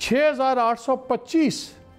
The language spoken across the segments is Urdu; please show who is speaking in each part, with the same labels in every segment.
Speaker 1: 6,825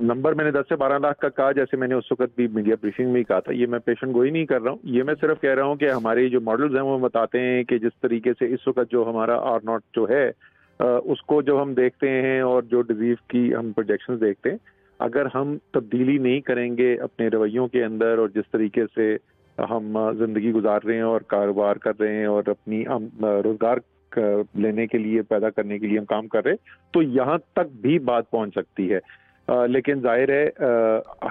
Speaker 2: نمبر میں نے 10 سے 12 لاکھ کا کہا، جیسے میں نے اس وقت بھی میڈیا بریفنگ میں ہی کہا تھا، یہ میں پیشن گوئی نہیں کر رہا ہوں، یہ میں صرف کہہ رہا ہوں کہ ہمارے جو ماڈلز ہیں وہ بتاتے ہیں کہ جس طریقے سے اس وقت جو ہمارا R0 جو ہے اس کو جب ہم دیکھتے ہیں اور جو ڈیزیز کی ہم پروجیکشنز دیکھتے ہیں، اگر ہم تبدیلی نہیں کریں گے اپنے رویوں کے اندر اور جس طریقے سے ہم زندگی گزار رہے ہیں اور کاروبار کر رہے ہیں اور اپنی روزگار لینے کے لیے پیدا کرنے کے لیے ہم کام کر رہے ہیں، تو یہاں تک بھی بات پہنچ سکتی ہے۔ لیکن ظاہر ہے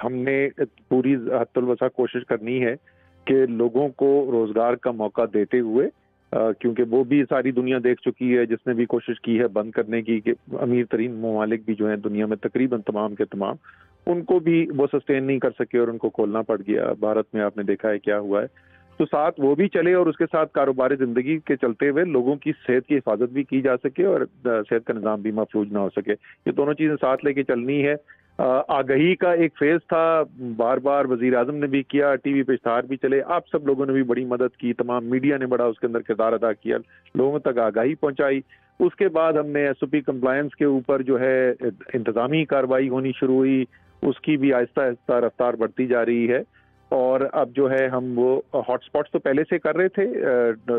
Speaker 2: ہم نے پوری حد الوسع کوشش کرنی ہے کہ لوگوں کو روزگار کا موقع دیتے ہوئے، کیونکہ وہ بھی ساری دنیا دیکھ چکی ہے، جس نے بھی کوشش کی ہے بند کرنے کی، کہ امیر ترین ممالک بھی جو ہیں دنیا میں تقریباً تمام کے تمام، ان کو بھی وہ سسٹین نہیں کر سکے اور ان کو کھولنا پڑ گیا۔ بھارت میں آپ نے دیکھا ہے کیا ہوا ہے، تو ساتھ وہ بھی چلے اور اس کے ساتھ کاروبار زندگی کے چلتے ہوئے لوگوں کی صحت کی حفاظت بھی کی جا سکے اور صحت کا نظام بھی مفلوج نہ ہو سکے۔ یہ دونوں چیزیں ساتھ لے کے چلنی ہے۔ آگہی کا ایک فیز تھا، بار بار وزیر اعظم نے بھی کیا، ٹی وی پہ اشتہار بھی چلے، آپ سب لوگوں نے بھی بڑی مدد کی، تمام میڈیا نے بڑا اس کے اندر کردار ادا کیا، لوگوں تک آگاہی پہنچائی۔ اس کے بعد ہم نے ایس او پی کمپلائنس کے اوپر جو ہے انتظامی کارروائی ہونی شروع ہوئی، اس کی بھی آہستہ آہستہ رفتار بڑھتی جا رہی ہے، اور اب جو ہے ہم وہ ہاٹ سپاٹس تو پہلے سے کر رہے تھے،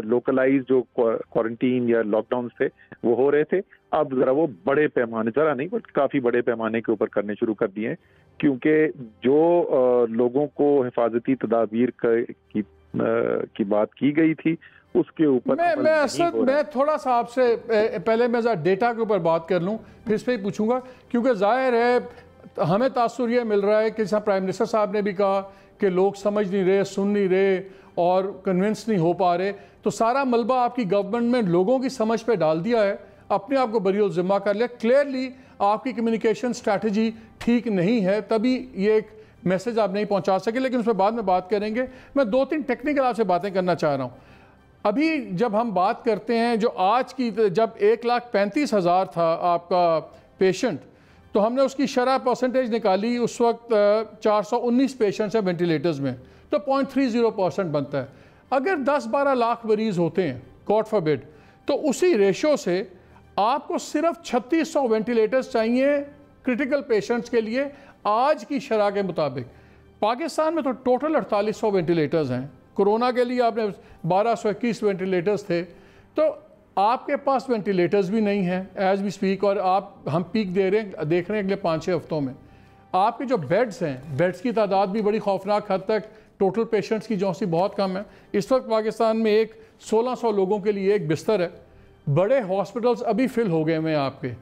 Speaker 2: لوکلائز جو کوارنٹین یا لاک ڈاؤنز تھے وہ ہو رہے تھے، اب ذرا وہ بڑے پیمانے، ذرا نہیں بلکہ کافی بڑے پیمانے کے اوپر کرنے شروع کر دیے ہیں، کیونکہ جو لوگوں کو حفاظتی تدابیر کی بات کی گئی تھی اس کے اوپر
Speaker 1: میں تھوڑا سا آپ سے پہلے میں ڈیٹا کے اوپر بات کر لوں، پھر اس پہ ہی پوچھوں گا، کیونکہ ظاہر ہے ہمیں تاثر یہ مل رہا ہے کہ جیسا پرائم منسٹر صاحب نے بھی کہا کہ لوگ سمجھ نہیں رہے، سن نہیں رہے اور کنونس نہیں ہو پا رہے، تو سارا ملبہ آپ کی گورنمنٹ میں لوگوں کی سمجھ پہ ڈال دیا ہے، اپنے آپ کو بری الذمہ کر لیا۔ کلیئرلی آپ کی کمیونیکیشن سٹریٹجی ٹھیک نہیں ہے، تبھی یہ ایک میسج آپ نہیں پہنچا سکے، لیکن اس پہ بعد میں بات کریں گے۔ میں 2-3 ٹیکنیکل آپ سے باتیں کرنا چاہ رہا ہوں۔ ابھی جب ہم بات کرتے ہیں جو آج کی، جب 1,35,000 تھا آپ کا پیشنٹ، تو ہم نے اس کی شرح پرسنٹیج نکالی، اس وقت 419 پیشنٹس ہیں وینٹیلیٹرز میں، تو 0.30% بنتا ہے۔ اگر 10-12 لاکھ مریض ہوتے ہیں گاڈ فاربڈ، تو اسی ریشو سے آپ کو صرف 3600 وینٹیلیٹرز چاہیے کرٹیکل پیشنٹس کے لیے آج کی شرح کے مطابق۔ پاکستان میں تو ٹوٹل 4800 وینٹیلیٹرز ہیں، کرونا کے لیے آپ نے 1221 وینٹیلیٹرز تھے، تو آپ کے پاس وینٹیلیٹرز بھی نہیں ہیں ایز وی سپیک، اور ہم پیک دیکھ رہے ہیں اگلے 5-6 ہفتوں میں۔ آپ کے جو بیڈز ہیں، بیڈز کی تعداد بھی بڑی خوفناک حد تک ٹوٹل پیشنٹس کی جو سی بہت کم ہے۔ اس وقت پاکستان میں 1600 لوگوں کے لیے ایک بستر ہے، بڑے ہاسپٹلز ابھی فل ہو گئے ہیں آپ کے،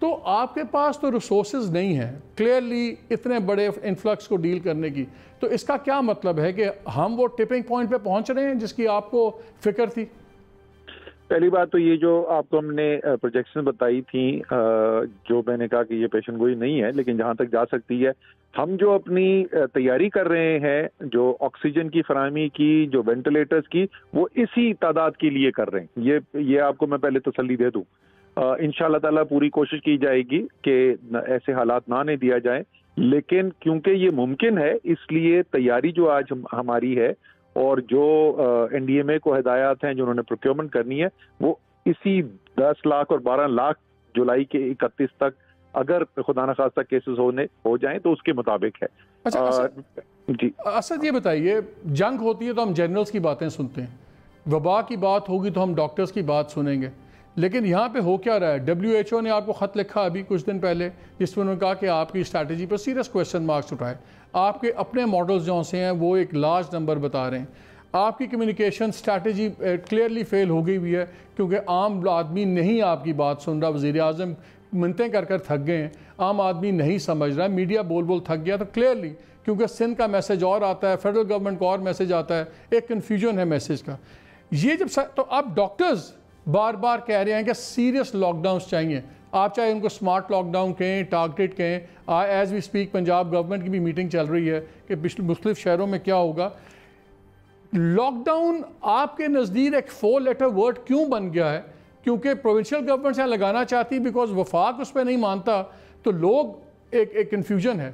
Speaker 1: تو آپ کے پاس تو ریسورسز نہیں ہیں کلیئرلی اتنے بڑے انفلکس کو ڈیل کرنے کی۔ تو اس کا کیا مطلب ہے کہ ہم وہ ٹپنگ پوائنٹ پہ پہنچ رہے ہیں جس کی آپ کو فکر تھی؟
Speaker 2: پہلی بات تو یہ جو آپ کو ہم نے پروجیکشن بتائی تھیں، جو میں نے کہا کہ یہ پیشن گوئی نہیں ہے لیکن جہاں تک جا سکتی ہے، ہم جو اپنی تیاری کر رہے ہیں، جو آکسیجن کی فراہمی کی، جو وینٹیلیٹرز کی، وہ اسی تعداد کے لیے کر رہے ہیں۔ یہ آپ کو میں پہلے تسلی دے دوں، انشاءاللہ تعالیٰ پوری کوشش کی جائے گی کہ ایسے حالات نہ آنے دیا جائیں، لیکن کیونکہ یہ ممکن ہے اس لیے تیاری جو آج ہماری ہے اور جو این ڈی ایم اے کو ہدایات ہیں جو انہوں نے پروکیورمنٹ کرنی ہے، وہ اسی 10 لاکھ اور 12 لاکھ جولائی کے 31 تک اگر خدا نخواستہ کیسز ہو جائیں تو اس کے مطابق ہے۔
Speaker 1: اچھا
Speaker 2: جی
Speaker 1: اسد، یہ بتائیے، جنگ ہوتی ہے تو ہم جنرلز کی باتیں سنتے ہیں، وبا کی بات ہوگی تو ہم ڈاکٹرز کی بات سنیں گے، لیکن یہاں پہ ہو کیا رہا ہے؟ WHO نے آپ کو خط لکھا ابھی کچھ دن پہلے، جس میں انہوں نے کہا کہ آپ کی اسٹریٹجی پر سیریس کویسچن مارکس اٹھائے، آپ کے اپنے ماڈلز جو سے ہیں وہ ایک لارج نمبر بتا رہے ہیں، آپ کی کمیونیکیشن اسٹریٹجی کلیئرلی فیل ہو گئی ہوئی ہے، کیونکہ عام آدمی نہیں آپ کی بات سن رہا، وزیر اعظم منتیں کر تھک گئے ہیں، عام آدمی نہیں سمجھ رہا، میڈیا بول تھک گیا، تو کلیئرلی کیونکہ سندھ کا میسج اور آتا ہے، فیڈرل گورنمنٹ کا اور میسج آتا ہے، ایک کنفیوژن ہے میسج کا۔ یہ جب تو اب ڈاکٹرز بار بار کہہ رہے ہیں کہ سیریس لاک ڈاؤنز چاہیے، آپ چاہے ان کو سمارٹ لاک ڈاؤن کہیں، ٹارگیٹڈ کہیں، as we speak Punjab government کی بھی میٹنگ چل رہی ہے کہ مختلف شہروں میں کیا ہوگا۔ لاک ڈاؤن آپ کے نزدیک ایک 4 لیٹر ورڈ کیوں بن گیا ہے؟ کیونکہ پروونشل گورنمنٹ سے لگانا چاہتی بیکاز وفاق اس پہ نہیں مانتا، تو لوگ ایک کنفیوژن ہے۔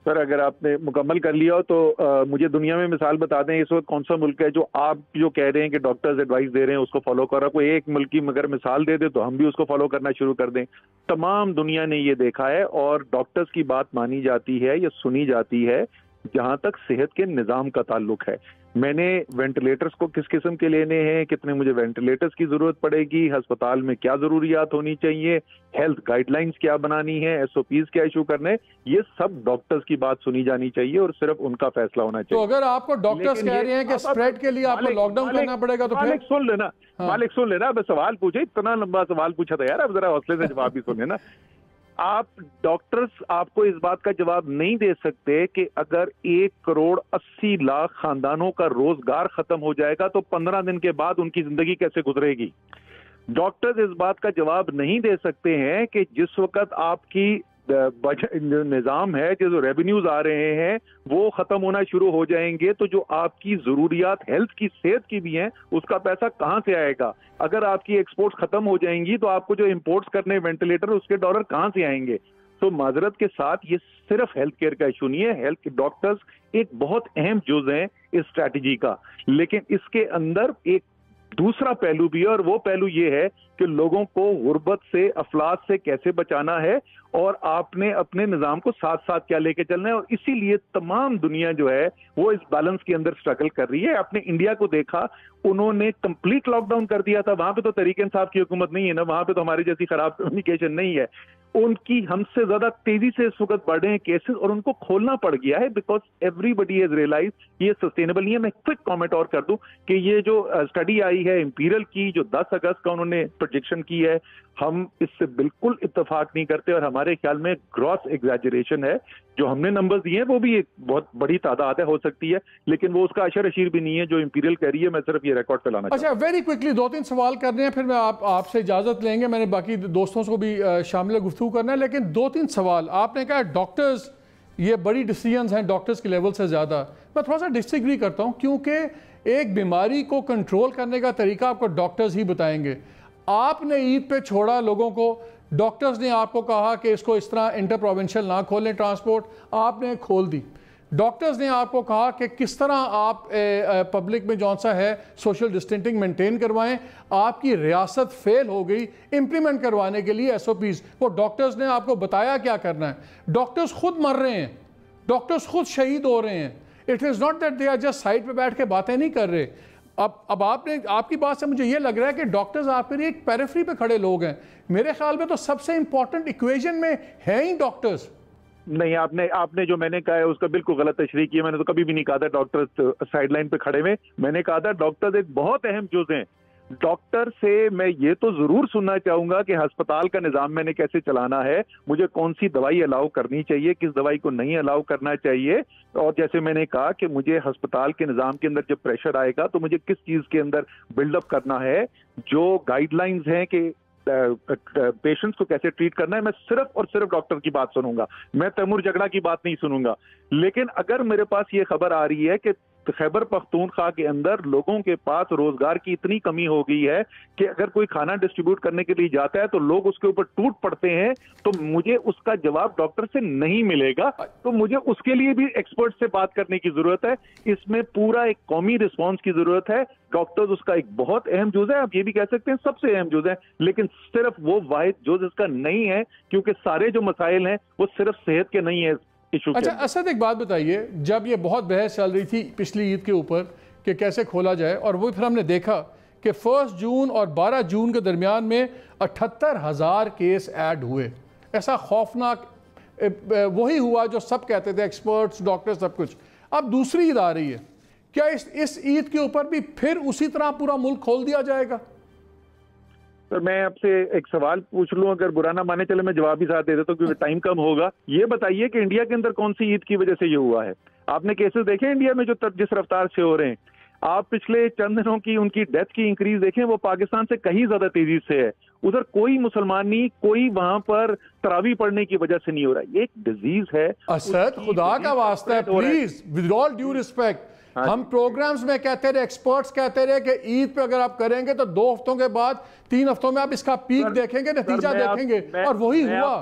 Speaker 2: سر اگر آپ نے مکمل کر لیا ہو تو مجھے دنیا میں مثال بتا دیں اس وقت کون سا ملک ہے جو آپ جو کہہ رہے ہیں کہ ڈاکٹرز ایڈوائس دے رہے ہیں اس کو فالو کر رہا، کوئی ایک ملک کی مگر مثال دے دے تو ہم بھی اس کو فالو کرنا شروع کر دیں. تمام دنیا نے یہ دیکھا ہے اور ڈاکٹرز کی بات مانی جاتی ہے یا سنی جاتی ہے جہاں تک صحت کے نظام کا تعلق ہے. میں نے وینٹیلیٹرز کو کس قسم کے لینے ہیں، کتنے مجھے وینٹیلیٹرز کی ضرورت پڑے گی، ہسپتال میں کیا ضروریات ہونی چاہیے، ہیلتھ گائیڈ لائنز کیا بنانی ہے، ایس او پیز کیا ایشو کرنے، یہ سب ڈاکٹرز کی بات سنی جانی چاہیے اور صرف ان کا فیصلہ ہونا چاہیے.
Speaker 1: تو اگر آپ کو ڈاکٹرز کہہ رہے ہیں کہ اسپریڈ کے لیے آپ کو لاک ڈاؤن کرنا پڑے گا تو پھر
Speaker 2: مالک سن لینا، اب سوال پوچھے، اتنا لمبا سوال پوچھا تھا یار، اب ذرا حوصلے سے جواب بھی سن لینا. آپ ڈاکٹرز آپ کو اس بات کا جواب نہیں دے سکتے کہ اگر 1,80,00,000 خاندانوں کا روزگار ختم ہو جائے گا تو 15 دن کے بعد ان کی زندگی کیسے گزرے گی. ڈاکٹرز اس بات کا جواب نہیں دے سکتے ہیں کہ جس وقت آپ کی نظام ہے، جو ریونیوز آ رہے ہیں وہ ختم ہونا شروع ہو جائیں گے تو جو آپ کی ضروریات ہیلتھ کی، صحت کی بھی ہیں، اس کا پیسہ کہاں سے آئے گا. اگر آپ کی ایکسپورٹس ختم ہو جائیں گی تو آپ کو جو امپورٹس کرنے وینٹیلیٹر اس کے ڈالر کہاں سے آئیں گے. تو معذرت کے ساتھ یہ صرف ہیلتھ کیئر کا ایشو نہیں ہے، ہیلتھ ڈاکٹرز ایک بہت اہم جز ہیں اس اسٹریٹجی کا، لیکن اس کے اندر ایک دوسرا پہلو بھی ہے اور وہ پہلو یہ ہے کہ لوگوں کو غربت سے، افلاس سے کیسے بچانا ہے اور آپ نے اپنے نظام کو ساتھ ساتھ کیا لے کے چلنا ہے. اور اسی لیے تمام دنیا جو ہے وہ اس بیلنس کے اندر سٹرگل کر رہی ہے. آپ نے انڈیا کو دیکھا، انہوں نے کمپلیٹ لاک ڈاؤن کر دیا تھا، وہاں پہ تو تحریک انصاف کی حکومت نہیں ہے نا، وہاں پہ تو ہماری جیسی خراب کمیونیکیشن نہیں ہے. ان کی ہم سے زیادہ تیزی سے اس وقت بڑھ رہے ہیں کیسز اور ان کو کھولنا پڑ گیا ہے because everybody has realise یہ سسٹینیبل نہیں ہے. میں کوئک کامنٹ اور کر دوں کہ یہ جو اسٹڈی آئی ہے امپیریل کی جو 10 اگست کا انہوں نے پروجیکشن کی ہے، ہم اس سے بالکل اتفاق نہیں کرتے اور ہمارے خیال میں گراس ایگزیجریشن ہے. جو ہم نے نمبرز دیے ہیں وہ بھی ایک بہت بڑی تعداد ہے، ہو سکتی ہے، لیکن وہ اس کا اشر اشیر بھی نہیں ہے جو امپیریل کہہ رہی ہے. میں صرف یہ ریکارڈ پہ لانا چاہتا ہوں.
Speaker 1: اچھا، ویری کوئکلی 2-3 سوال کرنے ہیں، پھر میں آپ سے اجازت لیں گے. میں نے باقی دوستوں کو بھی شامل گفتگو کرنا ہے، لیکن 2-3 سوال. آپ نے کہا ڈاکٹرز یہ بڑی ڈیسیژنز ہیں ڈاکٹرز کے لیول سے زیادہ. میں تھوڑا سا ڈس ایگری کرتا ہوں کیونکہ ایک بیماری کو کنٹرول کرنے کا طریقہ آپ کو ڈاکٹرز ہی بتائیں گے. آپ نے عید پہ چھوڑا لوگوں کو، ڈاکٹرز نے آپ کو کہا کہ اس کو اس طرح انٹر پروونشل نہ کھولیں ٹرانسپورٹ، آپ نے کھول دی. ڈاکٹرز نے آپ کو کہا کہ کس طرح آپ پبلک میں جون سا ہے سوشل ڈسٹینسنگ مینٹین کروائیں. آپ کی ریاست فیل ہو گئی امپلیمنٹ کروانے کے لیے ایس او پیز. وہ ڈاکٹرز نے آپ کو بتایا کیا کرنا ہے. ڈاکٹرز خود مر رہے ہیں، ڈاکٹرز خود شہید ہو رہے ہیں. It is not that they are just side پہ بیٹھ کے باتیں نہیں کر رہے. اب آپ کی بات سے مجھے یہ لگ رہا ہے کہ ڈاکٹرز آپ کے لیے ایک پیریفری پہ کھڑے لوگ ہیں. میرے خیال میں تو سب سے امپورٹنٹ ایکویژن میں ہیں ہی ڈاکٹرز.
Speaker 2: نہیں، آپ نے جو میں نے کہا ہے اس کا بالکل غلط تشریح کی ہے. میں نے تو کبھی بھی نہیں کہا تھا ڈاکٹر سائیڈ لائن پہ کھڑے ہوئے. میں نے کہا تھا ڈاکٹر ایک بہت اہم جز ہیں. ڈاکٹر سے میں یہ تو ضرور سننا چاہوں گا کہ ہسپتال کا نظام میں نے کیسے چلانا ہے، مجھے کون سی دوائی الاؤ کرنی چاہیے، کس دوائی کو نہیں الاؤ کرنا چاہیے. اور جیسے میں نے کہا کہ مجھے ہسپتال کے نظام کے اندر جب پریشر آئے گا تو مجھے کس چیز کے اندر بلڈ اپ کرنا ہے، جو گائیڈ لائنز ہیں کہ پیشنٹس کو کیسے ٹریٹ کرنا ہے. میں صرف اور صرف ڈاکٹر کی بات سنوں گا، میں تیمور جگڑا کی بات نہیں سنوں گا. لیکن اگر میرے پاس یہ خبر آ رہی ہے کہ خیبر پختونخوا کے اندر لوگوں کے پاس روزگار کی اتنی کمی ہو گئی ہے کہ اگر کوئی کھانا ڈسٹریبیوٹ کرنے کے لیے جاتا ہے تو لوگ اس کے اوپر ٹوٹ پڑتے ہیں، تو مجھے اس کا جواب ڈاکٹر سے نہیں ملے گا. تو مجھے اس کے لیے بھی ایکسپرٹ سے بات کرنے کی ضرورت ہے. اس میں پورا ایک قومی رسپانس کی ضرورت ہے. ڈاکٹرز اس کا ایک بہت اہم جز ہے، آپ یہ بھی کہہ سکتے ہیں سب سے اہم جز ہے، لیکن صرف وہ واحد جز اس کا نہیں ہے کیونکہ سارے جو مسائل ہیں وہ صرف صحت کے نہیں ہیں.
Speaker 1: اچھا اسد، ایک بات بتائیے، جب یہ بہت بحث چل رہی تھی پچھلی عید کے اوپر کہ کیسے کھولا جائے، اور وہ پھر ہم نے دیکھا کہ 1 جون اور 12 جون کے درمیان میں 78,000 کیس ایڈ ہوئے. ایسا خوفناک وہی ہوا جو سب کہتے تھے، ایکسپرٹس، ڈاکٹر، سب کچھ. اب دوسری عید آ رہی ہے، کیا اس عید کے اوپر بھی پھر اسی طرح پورا ملک کھول دیا جائے گا؟
Speaker 2: سر میں آپ سے ایک سوال پوچھ لوں، اگر برا نہ مانے چلے میں جواب بھی ساتھ دے دیتا ہوں کیونکہ ٹائم کم ہوگا. یہ بتائیے کہ انڈیا کے اندر کون سی عید کی وجہ سے یہ ہوا ہے؟ آپ نے کیسز دیکھے انڈیا میں جو جس رفتار سے ہو رہے ہیں؟ آپ پچھلے چند دنوں کی ان کی ڈیتھ کی انکریز دیکھیں، وہ پاکستان سے کہیں زیادہ تیزی سے ہے. ادھر کوئی مسلمان نہیں، کوئی وہاں پر تراویح پڑھنے کی وجہ سے نہیں ہو رہا. یہ ایک ڈیزیز ہے.
Speaker 1: اسد، خدا کا واسطہ ہے، please with all due respect, ہم پروگرامز میں کہتے رہے، ایکسپرٹس کہتے رہے کہ عید پہ اگر آپ کریں گے تو 2 ہفتوں کے بعد 3 ہفتوں میں آپ اس کا پیک دیکھیں گے، نتیجہ دیکھیں گے، اور وہی ہوا.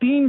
Speaker 2: 3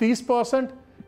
Speaker 1: 30%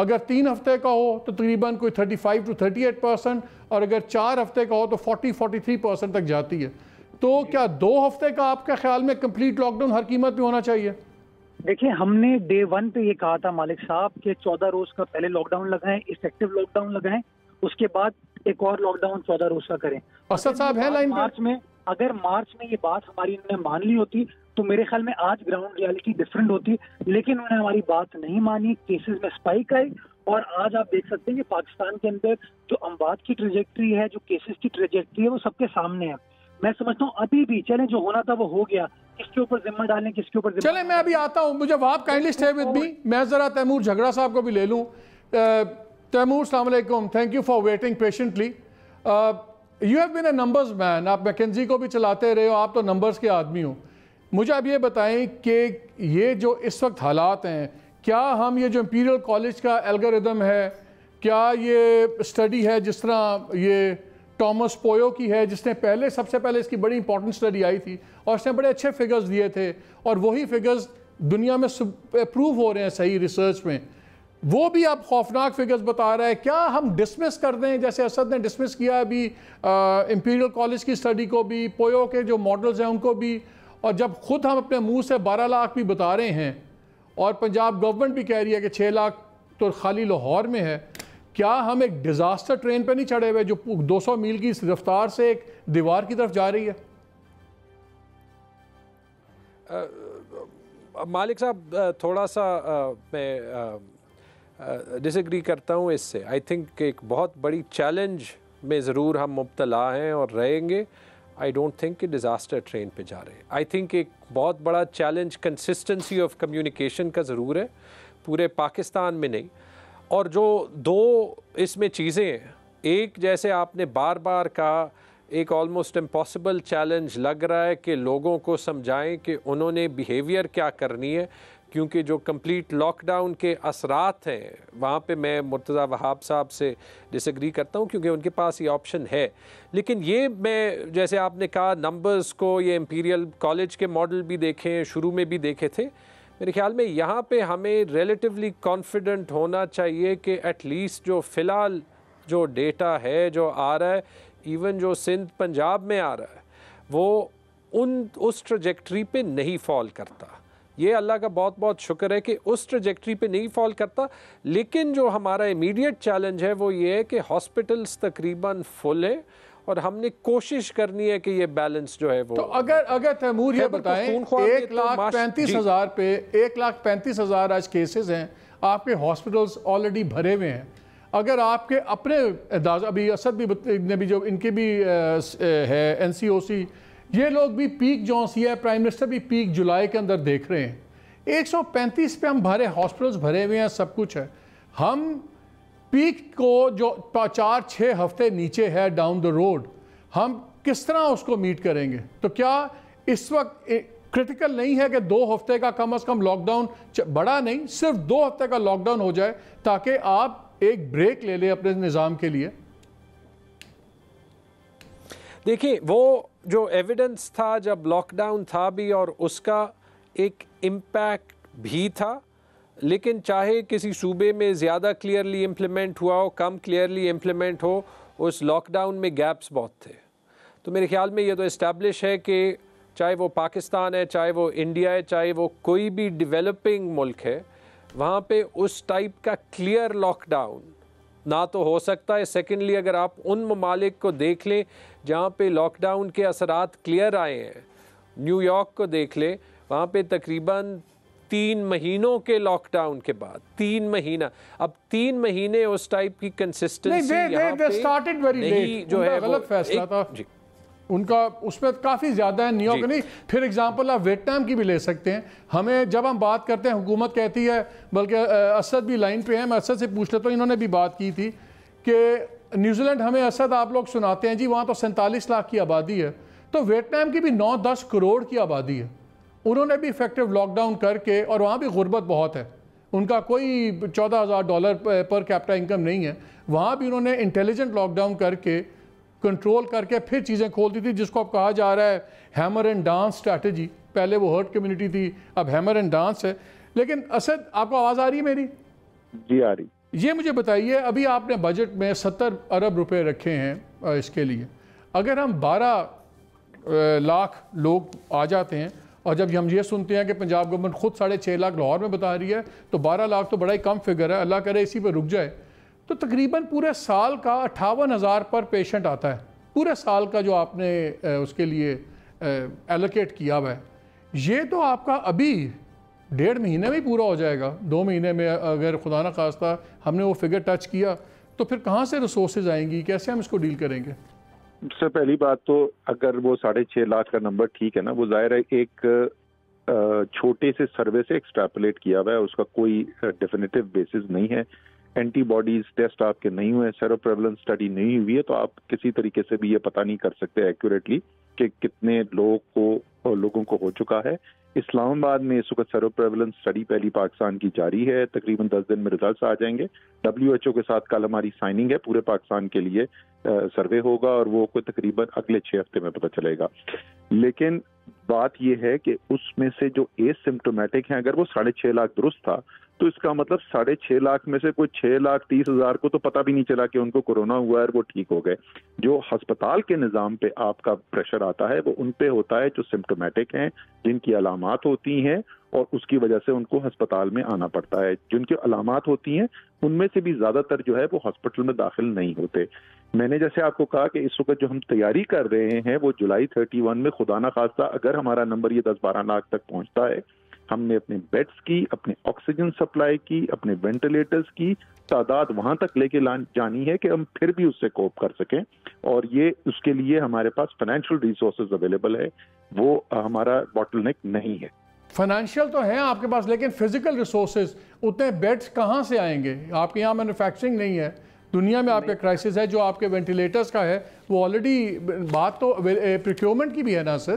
Speaker 1: اگر 3 ہفتے کا ہو تو تقریباً کوئی 35 to 38%، اور اگر 4 ہفتے کا ہو تو 40-43% تک جاتی ہے. تو کیا 2 ہفتے کا آپ کے خیال میں کمپلیٹ لاک ڈاؤن ہر قیمت پہ ہونا چاہیے؟
Speaker 3: دیکھیں ہم نے ڈے 1 پہ یہ کہا تھا مالک صاحب کہ 14 روز کا پہلے لاک ڈاؤن لگائیں، افیکٹو لاک ڈاؤن لگائیں، اس کے بعد ایک اور لاک ڈاؤن 14 روز کا کریں.
Speaker 1: اسد صاحب ہیں لائن پہ؟
Speaker 3: اگر مارچ میں یہ بات ہماری انہوں نے مان لی ہوتی تو میرے خیال میں آج گراؤنڈ ریالٹی ڈفرنٹ ہوتی، لیکن انہوں نے ہماری بات نہیں مانی، کیسز میں اسپائک آئی، اور آج آپ دیکھ سکتے ہیں کہ پاکستان کے اندر جو اموات کی ٹریجیکٹری ہے، جو کیسز کی ٹریجیکٹری ہے، وہ سب کے سامنے ہے. میں سمجھتا ہوں ابھی بھی چلیں جو ہونا تھا وہ ہو گیا، کس کے اوپر ذمہ ڈالیں، کس کے اوپر ذمہ.
Speaker 1: چلیں میں ابھی آتا ہوں، مجھے آپ کائنڈلی اسٹے ود می، میں ذرا تیمور جھگڑا صاحب کو بھی لے لوں. تیمور السلام علیکم، thank you for waiting patiently. You have been a numbers man, آپ میکنزی کو بھی چلاتے رہے ہو، آپ تو نمبرز کے آدمی ہو. مجھے اب یہ بتائیں کہ یہ جو اس وقت حالات ہیں، کیا ہم یہ جو امپیریل کالج کا الگوریدم ہے، کیا یہ اسٹڈی ہے جس طرح یہ ٹامس پویو کی ہے، جس نے سب سے پہلے اس کی بڑی امپورٹنٹ اسٹڈی آئی تھی اور اس نے بڑے اچھے فگرز دیے تھے، اور وہی فگرز دنیا میں اپروو ہو رہے ہیں صحیح ریسرچ میں، وہ بھی اب خوفناک فگرز بتا رہا ہے. کیا ہم ڈسمس کر دیں جیسے اسد نے ڈسمس کیا ابھی امپیریل کالج کی اسٹڈی کو بھی، پویو کے جو ماڈلز ہیں ان کو بھی، اور جب خود ہم اپنے منہ سے 12 لاکھ بھی بتا رہے ہیں اور پنجاب گورنمنٹ بھی کہہ رہی ہے کہ 6 لاکھ تو خالی لاہور میں ہے، کیا ہم ایک ڈیزاسٹر ٹرین پہ نہیں چڑھے ہوئے جو 200 میل کی رفتار سے ایک دیوار کی طرف جا رہی ہے؟
Speaker 4: مالک صاحب تھوڑا سا میں ڈس ایگری کرتا ہوں اس سے. آئی تھنک ایک بہت بڑی چیلنج میں ضرور ہم مبتلا ہیں اور رہیں گے. آئی ڈونٹ تھنک کہ ڈیزاسٹر ٹرین پہ جا رہے ہیں. آئی تھنک ایک بہت بڑا چیلنج کنسسٹنسی آف کمیونیکیشن کا ضرور ہے، پورے پاکستان میں نہیں. اور جو دو اس میں چیزیں ہیں، ایک جیسے آپ نے بار بار کہا، ایک آلموسٹ امپاسبل چیلنج لگ رہا ہے کہ لوگوں کو سمجھائیں کہ انہوں نے بیہیویئر کیا کرنی ہے، کیونکہ جو کمپلیٹ لاک ڈاؤن کے اثرات ہیں وہاں پہ میں مرتضیٰ وہاب صاحب سے ڈس ایگری کرتا ہوں، کیونکہ ان کے پاس یہ آپشن ہے. لیکن یہ میں جیسے آپ نے کہا نمبرز کو، یہ امپیریل کالج کے ماڈل بھی دیکھیں، شروع میں بھی دیکھے تھے، میرے خیال میں یہاں پہ ہمیں ریلیٹیولی کانفیڈنٹ ہونا چاہیے کہ ایٹ لیسٹ جو فی الحال جو ڈیٹا ہے جو آ رہا ہے، ایون جو سندھ پنجاب میں آ رہا ہے، وہ اس ٹریجیکٹری پہ نہیں فال کرتا. یہ اللہ کا بہت بہت شکر ہے کہ اس ٹریجیکٹری پہ نہیں فال کرتا. لیکن جو ہمارا امیڈیٹ چیلنج ہے وہ یہ ہے کہ ہاسپٹلس تقریباً فل ہے، اور ہم نے کوشش کرنی ہے کہ یہ بیلنس جو ہے وہ.
Speaker 1: تو اگر تیمور یہ بتائیں 1,35,000 پہ 1,35,000 آج کیسز ہیں، آپ کے ہاسپٹلز آلریڈی بھرے ہوئے ہیں. اگر آپ کے اپنے ابھی اسد بھی نے بھی جو ان کی بھی ہے NCOC، یہ لوگ بھی پیک جو سی ہے، پرائم منسٹر بھی پیک جولائی کے اندر دیکھ رہے ہیں. 135 پہ ہم بھرے ہاسپٹلز بھرے ہوئے ہیں، سب کچھ ہے. ہم پیک کو جو 4-6 ہفتے نیچے ہے ڈاؤن دا روڈ، ہم کس طرح اس کو میٹ کریں گے؟ تو کیا اس وقت کرٹیکل نہیں ہے کہ 2 ہفتے کا کم از کم لاک ڈاؤن، بڑا نہیں، صرف 2 ہفتے کا لاک ڈاؤن ہو جائے تاکہ آپ ایک بریک لے لیں اپنے نظام کے لیے؟
Speaker 4: دیکھیں وہ جو ایویڈنس تھا جب لاک ڈاؤن تھا بھی، اور اس کا ایک امپیکٹ بھی تھا، لیکن چاہے کسی صوبے میں زیادہ کلیئرلی امپلیمنٹ ہوا ہو، کم کلیئرلی امپلیمنٹ ہو، اس لاک ڈاؤن میں گیپس بہت تھے. تو میرے خیال میں یہ تو اسٹیبلش ہے کہ چاہے وہ پاکستان ہے، چاہے وہ انڈیا ہے، چاہے وہ کوئی بھی ڈیولپنگ ملک ہے، وہاں پہ اس ٹائپ کا کلیئر لاک ڈاؤن نہ تو ہو سکتا ہے. سیکنڈلی اگر آپ ان ممالک کو دیکھ لیں جہاں پہ لاک ڈاؤن کے اثرات کلیئر آئے ہیں، نیو یارک کو دیکھ لیں، وہاں پہ تقریباً 3 مہینوں کے لاک ڈاؤن کے بعد 3 مہینہ، اب 3 مہینے اس ٹائپ کی کنسسٹنسی یہاں پہ نہیں جو ہے
Speaker 1: غلط فیصلہ تھا ان کا، اس میں کافی زیادہ ہے. نیو یارک نہیں، پھر اگزامپل آپ ویتنام کی بھی لے سکتے ہیں. ہمیں جب ہم بات کرتے ہیں، حکومت کہتی ہے، بلکہ اسد بھی لائن پہ ہیں، میں اسد سے پوچھ لیتا ہوں، انہوں نے بھی بات کی تھی کہ نیوزی لینڈ ہمیں اسد آپ لوگ سناتے ہیں جی وہاں تو 47 لاکھ کی آبادی ہے، تو ویتنام کی بھی 9-10 کروڑ کی آبادی ہے. انہوں نے بھی افیکٹو لاک ڈاؤن کر کے، اور وہاں بھی غربت بہت ہے، ان کا کوئی $14,000 پر کیپٹا انکم نہیں ہے، وہاں بھی انہوں نے انٹیلیجنٹ لاک ڈاؤن کر کے کنٹرول کر کے پھر چیزیں کھول دی تھی، جس کو اب کہا جا رہا ہے ہیمر اینڈ ڈانس اسٹریٹجی. پہلے وہ ہرٹ کمیونٹی تھی، اب ہیمر اینڈ ڈانس ہے. لیکن اسد آپ کو آواز آ رہی ہے میری؟
Speaker 2: جی آ رہی.
Speaker 1: یہ مجھے بتائیے ابھی آپ نے بجٹ میں 70 ارب روپے رکھے ہیں اس کے لیے، اگر ہم 12 لاکھ لوگ آ جاتے ہیں اور جب ہم یہ سنتے ہیں کہ پنجاب گورنمنٹ خود 6.5 لاکھ لاہور میں بتا رہی ہے تو 12 لاکھ تو بڑا ہی کم فگر ہے، اللہ کرے اسی پہ رک جائے، تو تقریباً پورے سال کا 58,000 پر پیشنٹ آتا ہے، پورے سال کا جو آپ نے اس کے لیے ایلوکیٹ کیا ہوا ہے، یہ تو آپ کا ابھی 1.5 مہینے میں ہی پورا ہو جائے گا، 2 مہینے میں اگر خدا نہ خواستہ ہم نے وہ فگر ٹچ کیا تو پھر کہاں سے ریسورسز آئیں گی، کیسے ہم اس کو ڈیل کریں گے؟
Speaker 2: سب سے پہلی بات تو اگر وہ 6.5 لاکھ کا نمبر ٹھیک ہے نا، وہ ظاہر ہے ایک چھوٹے سے سروے سے ایکسٹریپولیٹ کیا ہوا ہے، اس کا کوئی ڈیفینیٹو بیسس نہیں ہے، اینٹی باڈیز ٹیسٹ آپ کے نہیں ہوئے، سیرو پریولنس اسٹڈی نہیں ہوئی ہے، تو آپ کسی طریقے سے بھی یہ پتہ نہیں کر سکتے ایکوریٹلی کہ کتنے لوگوں کو ہو چکا ہے۔ اسلام آباد میں اس وقت سیرو پریولنس اسٹڈی پہلی پاکستان کی جاری ہے، تقریباً 10 دن میں ریزلٹس آ جائیں گے، WHO کے ساتھ کل ہماری سائننگ ہے، پورے پاکستان کے لیے سروے ہوگا اور وہ کوئی تقریباً اگلے 6 ہفتے میں پتہ چلے گا۔ لیکن بات یہ ہے کہ اس میں سے جو ایس سمپٹومیٹک ہیں، اگر وہ 6.5 لاکھ درست تھا تو اس کا مطلب 6.5 لاکھ میں سے کوئی 6,30,000 کو تو پتہ بھی نہیں چلا کہ ان کو کورونا ہوا ہے اور وہ ٹھیک ہو گئے۔ جو ہسپتال کے نظام پہ آپ کا پریشر آتا ہے وہ ان پہ ہوتا ہے جو سمپٹومیٹک ہیں، جن کی علامات ہوتی ہیں اور اس کی وجہ سے ان کو ہسپتال میں آنا پڑتا ہے، جن کی علامات ہوتی ہیں ان میں سے بھی زیادہ تر جو ہے وہ ہسپتال میں داخل نہیں ہوتے۔ میں نے جیسے آپ کو کہا کہ اس وقت جو ہم تیاری کر رہے ہیں وہ جولائی 31 میں خدا نہ خواستہ اگر ہمارا نمبر یہ 10-12 لاکھ تک پہنچتا ہے، ہم نے اپنے بیڈز کی، اپنے آکسیجن سپلائی کی، اپنے وینٹیلیٹرز کی تعداد وہاں تک لے کے جانی ہے کہ ہم پھر بھی اس سے کوپ کر سکیں، اور یہ اس کے لیے ہمارے پاس فائنینشیل ریسورسز اویلیبل ہے، وہ ہمارا باٹل نیک نہیں ہے۔
Speaker 1: فائنینشیل تو ہیں آپ کے پاس لیکن فزیکل ریسورسز اتنے بیڈز کہاں سے آئیں گے؟ آپ کے یہاں مینوفیکچرنگ نہیں ہے، دنیا میں آپ کے کرائسس ہے، جو آپ کے وینٹیلیٹرز کا ہے وہ آلریڈی بات تو پروکیورمنٹ کی بھی ہے نا سر؟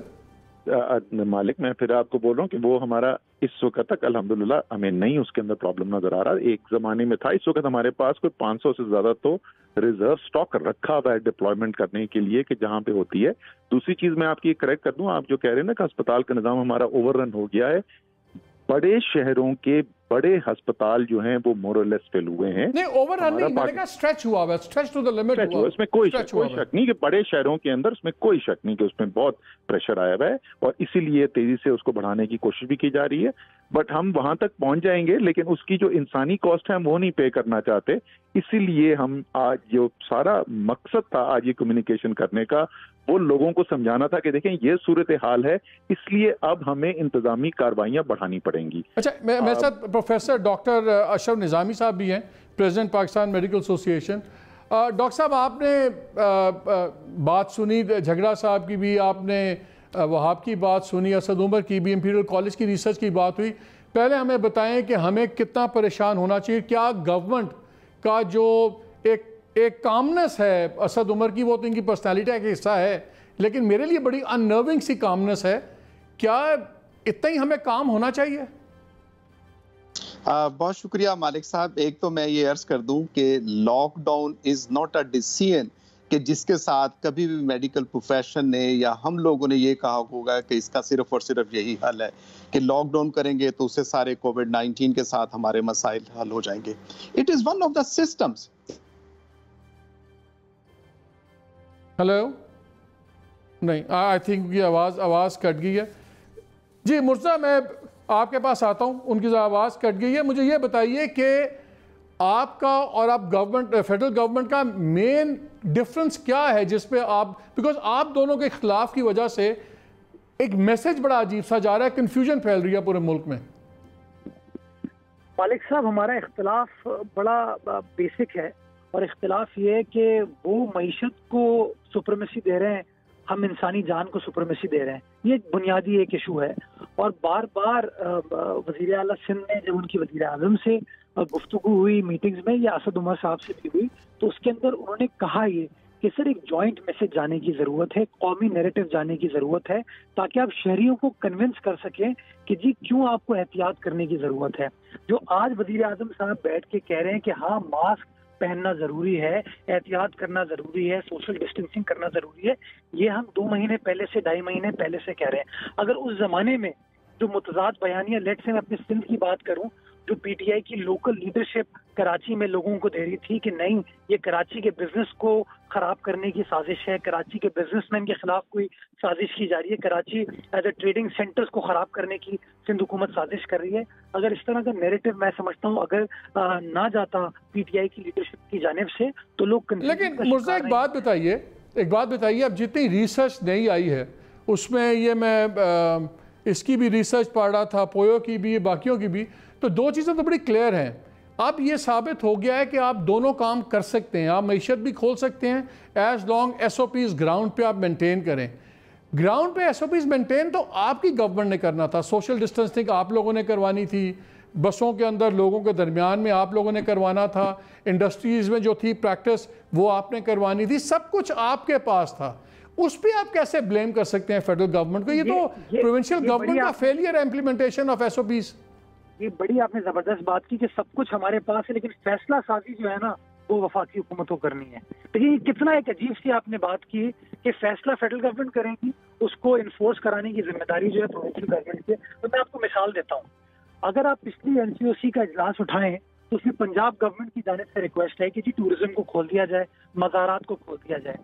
Speaker 2: مالک میں پھر آپ کو بول رہا ہوں کہ وہ ہمارا اس وقت تک الحمدللہ ہمیں نہیں اس کے اندر پرابلم نظر آ رہا، ایک زمانے میں تھا، اس وقت ہمارے پاس کوئی 500 سے زیادہ تو ریزرو سٹاک رکھا ہوا ہے ڈپلائمنٹ کرنے کے لیے کہ جہاں پہ ہوتی ہے۔ دوسری چیز میں آپ کی کریکٹ کر دوں، آپ جو کہہ رہے ہیں نا کہ ہسپتال کا نظام ہمارا اوور رن ہو گیا ہے، بڑے شہروں کے بڑے ہسپتال جو ہیں وہ مور اور لیس فل ہوئے ہیں۔
Speaker 1: نہیں اوور رن نہیں، میں نے کہا اسٹریچ ہوا ہے، اسٹریچ ٹو دی لمٹ ہوا ہے،
Speaker 2: اس میں کوئی شک نہیں کہ بڑے شہروں کے اندر اس میں کوئی شک نہیں کہ اس میں بہت پریشر آیا ہوا ہے، اور اسی لیے تیزی سے اس کو بڑھانے کی کوشش بھی کی جا رہی ہے، بٹ ہم وہاں تک پہنچ جائیں گے، لیکن اس کی جو انسانی کاسٹ ہے ہم وہ نہیں پے کرنا چاہتے، اسی لیے ہم آج جو سارا مقصد تھا آج یہ کمیونیکیشن کرنے کا وہ لوگوں کو سمجھانا تھا کہ دیکھیں یہ صورتحال ہے، اس لیے اب ہمیں انتظامی کاروائیاں بڑھانی پڑیں گی۔
Speaker 1: اچھا میرے ساتھ پروفیسر ڈاکٹر اشرف نظامی صاحب بھی ہیں، پریزیڈنٹ پاکستان میڈیکل ایسوسی ایشن۔ ڈاکٹر صاحب آپ نے بات سنی جھگڑا صاحب کی بھی، آپ نے وہاب کی بات سنی، اسد عمر کی بھی، امپیریل کالج کی ریسرچ کی بات ہوئی، پہلے ہمیں بتائیں کہ ہمیں کتنا پریشان ہونا چاہیے، کیا گورنمنٹ کا جو ایک کامنس ہے اسد عمر کی، وہ تو ان کی پرسنالٹی کا حصہ ہے لیکن میرے لیے بڑی اننرونگ سی کامنس ہے، کیا اتنا ہی ہمیں کام ہونا چاہیے؟
Speaker 5: بہت شکریہ مالک صاحب۔ ایک تو میں یہ عرض کر دوں کہ lockdown is not a decision کہ جس کے ساتھ کبھی بھی میڈیکل پروفیشن نے یا ہم لوگوں نے یہ کہا ہوگا کہ اس کا صرف اور صرف یہی حل ہے کہ لاک ڈاؤن کریں گے تو اس سے سارے کووڈ-19 کے ساتھ ہمارے مسائل حل ہو جائیں گے۔ It is one of the systems.
Speaker 1: Hello, نہیں آئی تھنک یہ آواز کٹ گئی ہے۔ جی مرزا میں آپ کے پاس آتا ہوں، ان کی آواز کٹ گئی ہے۔ مجھے یہ بتائیے کہ آپ کا اور آپ گورنمنٹ فیڈرل گورنمنٹ کا مین ڈفرنس کیا ہے جس پہ آپ، بیکاز آپ دونوں کے اختلاف کی وجہ سے ایک میسج بڑا عجیب سا جا رہا ہے، کنفیوژن پھیل رہی ہے پورے ملک میں۔
Speaker 3: مالک صاحب ہمارا اختلاف بڑا بیسک ہے، اور اختلاف یہ ہے کہ وہ معیشت کو سپریمیسی دے رہے ہیں، ہم انسانی جان کو سپریمیسی دے رہے ہیں، یہ ایک بنیادی ایک ایشو ہے۔ اور بار بار وزیر اعلیٰ سندھ نے جب ان کی وزیر اعظم سے گفتگو ہوئی میٹنگز میں یا اسد عمر صاحب سے بھی ہوئی تو اس کے اندر انہوں نے کہا یہ کہ سر ایک جوائنٹ میسج جانے کی ضرورت ہے، قومی نیریٹو جانے کی ضرورت ہے، تاکہ آپ شہریوں کو کنونس کر سکیں کہ جی کیوں آپ کو احتیاط کرنے کی ضرورت ہے۔ جو آج وزیر اعظم صاحب بیٹھ کے کہہ رہے ہیں کہ ہاں ماسک پہننا ضروری ہے، احتیاط کرنا ضروری ہے، سوشل ڈسٹینسنگ کرنا ضروری ہے، یہ ہم 2 مہینے پہلے سے 2.5 مہینے پہلے سے کہہ رہے ہیں۔ اگر اس زمانے میں جو متضاد بیانیہ لیٹ سے میں اپنے سندھ کی بات کروں، جو پی ٹی آئی کی لوکل لیڈرشپ کراچی میں لوگوں کو دے رہی تھی کہ نہیں یہ کراچی کے بزنس کو خراب کرنے کی سازش ہے، کراچی کے بزنس مین کے خلاف کوئی سازش کی جا رہی ہے، Karachi as a trading centres کو خراب کرنے کی سندھ حکومت سازش کر رہی ہے. اگر اس طرح کا نیریٹو میں سمجھتا ہوں اگر نہ جاتا پی ٹی آئی کی لیڈرشپ کی جانب سے تو لوگ.
Speaker 1: لیکن مرزا ایک بات بتائیے اب جتنی ریسرچ نئی آئی ہے اس میں یہ میں اس کی بھی ریسرچ پڑھ رہا تھا، پویو کی بھی باقیوں کی بھی، تو دو چیزیں تو بڑی کلیئر ہیں. اب یہ ثابت ہو گیا ہے کہ آپ دونوں کام کر سکتے ہیں، آپ معیشت بھی کھول سکتے ہیں as long S O Ps ground پہ آپ مینٹین کریں. گراؤنڈ پہ ایس او پیز مینٹین تو آپ کی گورنمنٹ نے کرنا تھا، سوشل ڈسٹنسنگ آپ لوگوں نے کروانی تھی، بسوں کے اندر لوگوں کے درمیان میں آپ لوگوں نے کروانا تھا، انڈسٹریز میں جو تھی پریکٹس وہ آپ نے کروانی تھی، سب کچھ آپ کے پاس تھا. اس پہ آپ کیسے بلیم کر سکتے ہیں فیڈرل گورنمنٹ کو؟ یہ تو پروونشل گورنمنٹ کا فیلئر ہے implementation of S O Ps.
Speaker 3: یہ بڑی آپ نے زبردست بات کی کہ سب کچھ ہمارے پاس ہے، لیکن فیصلہ سازی جو ہے نا وہ وفاقی حکومتوں کرنی ہے. لیکن کتنا ایک عجیب سی آپ نے بات کی کہ فیصلہ فیڈرل گورنمنٹ کرے گی، اس کو انفورس کرانے کی ذمہ داری جو ہے پروونشل گورنمنٹ کی. تو میں آپ کو مثال دیتا ہوں، اگر آپ پچھلی این سی او سی کا اجلاس اٹھائیں تو اس میں پنجاب گورنمنٹ کی جانب سے ریکویسٹ ہے کہ جی ٹورزم کو کھول دیا جائے، مزارات کو کھول دیا جائے.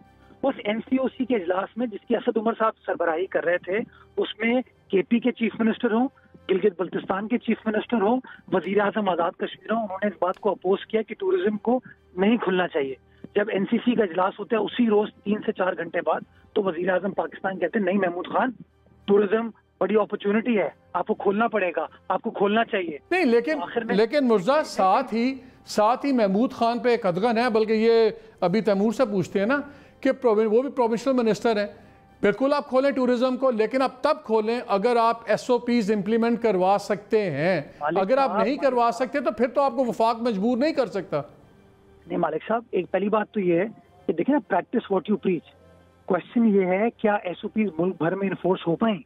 Speaker 3: اس این سی او سی کے اجلاس میں جس کی اسد عمر صاحب سربراہی کر رہے تھے، اس میں کے پی کے چیف منسٹر ہوں، گلگت بلتستان کے چیف منسٹر ہوں، وزیر اعظم آزاد کشمیر ہوں، انہوں نے اس بات کو اپوز کیا کہ ٹورزم کو نہیں کھلنا چاہیے. جب این سی سی کا اجلاس ہوتا ہے اسی روز 3 سے 4 گھنٹے بعد تو وزیر اعظم پاکستان کہتے ہیں نہیں محمود خان، ٹورزم بڑی اپرچونٹی ہے، آپ کو کھولنا پڑے گا، آپ کو کھولنا چاہیے.
Speaker 1: نہیں لیکن مرزا ساتھ ہی محمود خان پہ ایک ادغن ہے، بلکہ یہ ابھی تیمور سے پوچھتے ہیں نا کہ وہ بھی پروونشل منسٹر ہیں. بالکل آپ کھولیں ٹورزم کو، لیکن آپ تب کھولیں اگر آپ ایس او پیز امپلیمنٹ کروا سکتے ہیں. اگر آپ نہیں کروا سکتے تو پھر تو آپ کو وفاق مجبور نہیں کر سکتا.
Speaker 3: نہیں مالک صاحب، ایک پہلی بات تو یہ ہے کہ دیکھیں نا، practice what you preach. Question یہ ہے کیا ایس او پیز ملک بھر میں انفورس ہو پائیں؟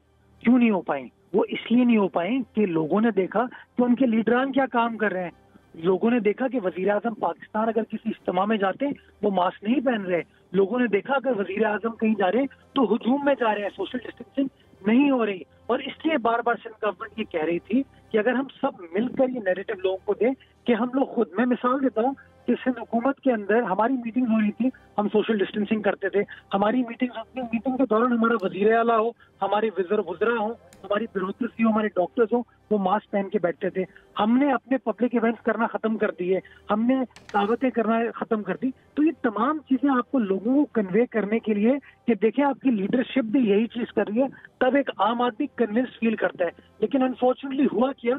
Speaker 3: کیوں نہیں ہو پائیں؟ وہ اس لیے نہیں ہو پائیں کہ لوگوں نے دیکھا کہ ان کے لیڈران کیا کام کر رہے ہیں. لوگوں نے دیکھا کہ وزیر اعظم پاکستان اگر کسی اجتماع میں جاتے ہیں وہ ماسک نہیں پہن رہے. لوگوں نے دیکھا اگر وزیر اعظم کہیں جا رہے ہیں تو ہجوم میں جا رہے ہیں، سوشل ڈسٹینسنگ نہیں ہو رہی. اور اس لیے بار بار سندھ گورنمنٹ یہ کہہ رہی تھی کہ اگر ہم سب مل کر یہ نیریٹو لوگوں کو دیں کہ ہم لوگ خود، میں مثال دیتا ہوں کہ سندھ حکومت کے اندر ہماری میٹنگ ہو رہی تھی، ہم سوشل ڈسٹینسنگ کرتے تھے. ہماری میٹنگ کے دوران ہمارا وزیر اعلیٰ ہو، ہمارے وزراء ہوں، ہماری بیوروکریسی ہو، ہمارے ڈاکٹرز ہوں، وہ ماسک پہن کے بیٹھتے تھے. ہم نے اپنے پبلک ایونٹس کرنا ختم کر دیے، ہم نے دعوتیں کرنا ختم کر دی. تو یہ تمام چیزیں آپ کو لوگوں کو کنوے کرنے کے لیے کہ دیکھیں آپ کی لیڈرشپ بھی یہی چیز کر رہی ہے، تب ایک عام آدمی کنونس فیل کرتا ہے. لیکن انفارچونیٹلی ہوا کیا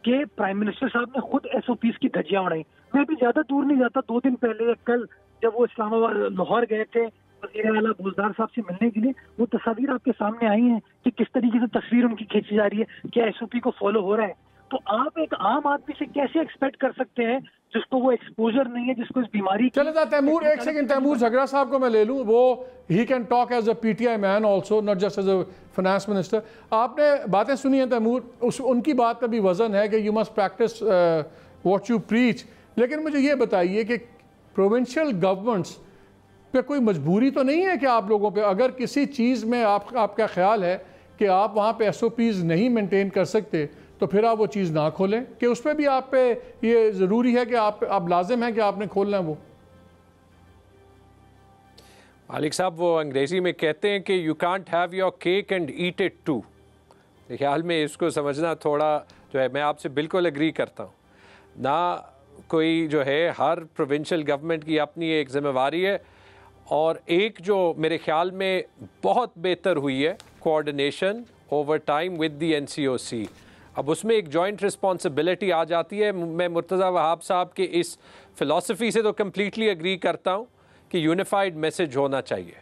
Speaker 3: کہ پرائم منسٹر صاحب نے خود ایس او پیز کی دھجیاں اڑائی. میں بھی زیادہ دور نہیں جاتا، 2 دن پہلے کل جب وہ اسلام آباد لاہور گئے تھے وزیر اعلیٰ بولدار صاحب سے ملنے کے لیے، وہ تصاویر آپ کے سامنے آئی ہیں کہ کس طریقے سے تصویر ان کی کھینچی جا رہی ہے، کیا ایس او پی کو فالو ہو رہا ہے. تو آپ ایک عام آدمی سے کیسے ایکسپیکٹ کر سکتے ہیں جس کو وہ ایکسپوجر نہیں ہے، جس کو اس بیماری
Speaker 1: چلے تھا تیمور ایک سیکنڈ، تیمور جھگڑا صاحب کو میں لے لوں، وہ ہی can talk as a P T I man also, not just as a finance minister. آپ نے باتیں سنی ہیں تیمور، ان کی بات پہ بھی وزن ہے کہ you must practice what you preach. لیکن مجھے یہ بتائیے کہ پروونشل گورنمنٹس پہ کوئی مجبوری تو نہیں ہے کہ آپ لوگوں پہ اگر کسی چیز میں آپ کا خیال ہے کہ آپ وہاں پہ ایس او پیز نہیں مینٹین کر سکتے تو پھر آپ وہ چیز نہ کھولیں، کہ اس پہ بھی آپ پہ یہ ضروری ہے کہ آپ لازم ہے کہ آپ نے کھولنا ہے وہ؟
Speaker 4: مالک صاحب وہ انگریزی میں کہتے ہیں کہ you can't have your cake and eat it too. خیال میں اس کو سمجھنا تھوڑا جو ہے، میں آپ سے بالکل اگری کرتا ہوں. نہ کوئی جو ہے، ہر پروونشل گورنمنٹ کی اپنی ایک ذمہ داری ہے، اور ایک جو میرے خیال میں بہت بہتر ہوئی ہے coordination over time with the N C O C. اب اس میں ایک جوائنٹ رسپانسبلٹی آ جاتی ہے. میں مرتضیٰ وہاب صاحب کے اس فلسفی سے تو کمپلیٹلی اگری کرتا ہوں کہ یونیفائڈ میسج ہونا چاہیے،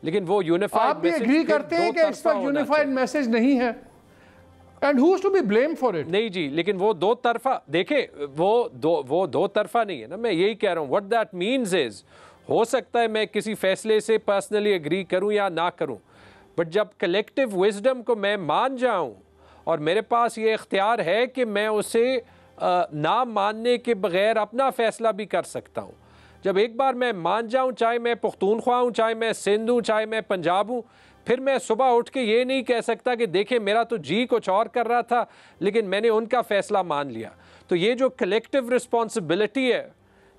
Speaker 4: لیکن وہ یونیفائڈ
Speaker 1: آپ بھی اگری کرتے ہیں کہ اس وقت یونیفائڈ میسج نہیں ہے؟ And who's to be blamed for it?
Speaker 4: نہیں جی، لیکن وہ دو طرفہ، دیکھیں وہ دو طرفہ نہیں ہے نا. میں یہی کہہ رہا ہوں what that means is ہو سکتا ہے میں کسی فیصلے سے پرسنلی اگری کروں یا نہ کروں، بٹ جب کلیکٹیو وزڈم کو میں مان جاؤں اور میرے پاس یہ اختیار ہے کہ میں اسے نہ ماننے کے بغیر اپنا فیصلہ بھی کر سکتا ہوں. جب ایک بار میں مان جاؤں، چاہے میں پختونخوا ہوں، چاہے میں سندھ ہوں، چاہے میں پنجاب ہوں، پھر میں صبح اٹھ کے یہ نہیں کہہ سکتا کہ دیکھیں میرا تو جی کچھ اور کر رہا تھا لیکن میں نے ان کا فیصلہ مان لیا. تو یہ جو کلیکٹیو رسپانسبلٹی ہے